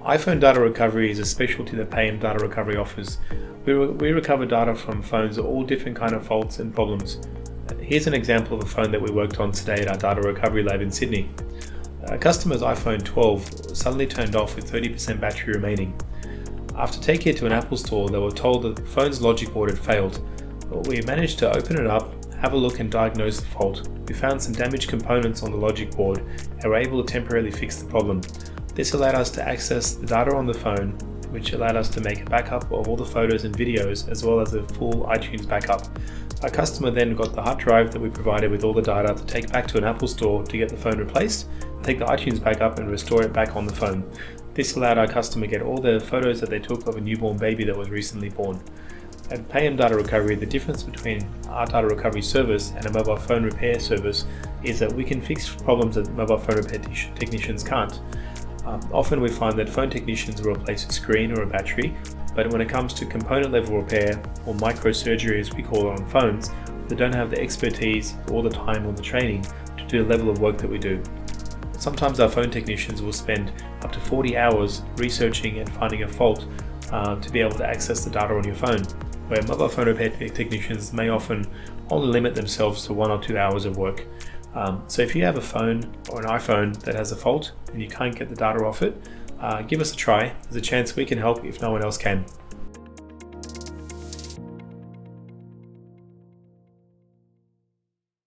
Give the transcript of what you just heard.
iPhone data recovery is a specialty that Payam Data Recovery offers. We recover data from phones of all different kind of faults and problems. Here's an example of a phone that we worked on today at our data recovery lab in Sydney. A customer's iPhone 12 suddenly turned off with 30% battery remaining. After taking it to an Apple store, they were told that the phone's logic board had failed. We managed to open it up, have a look and diagnose the fault. We found some damaged components on the logic board and were able to temporarily fix the problem. This allowed us to access the data on the phone, which allowed us to make a backup of all the photos and videos as well as a full iTunes backup. Our customer then got the hard drive that we provided with all the data to take back to an Apple store to get the phone replaced, take the iTunes backup and restore it back on the phone. This allowed our customer to get all the photos that they took of a newborn baby that was recently born. At Payam Data Recovery, the difference between our data recovery service and a mobile phone repair service is that we can fix problems that mobile phone repair technicians can't. Often we find that phone technicians will replace a screen or a battery, but when it comes to component level repair or microsurgery as we call it on phones, they don't have the expertise or the time or the training to do the level of work that we do. Sometimes our phone technicians will spend up to 40 hours researching and finding a fault to be able to access the data on your phone, where mobile phone repair technicians may often only limit themselves to 1 or 2 hours of work. So if you have a phone or an iPhone that has a fault and you can't get the data off it, give us a try. There's a chance we can help if no one else can.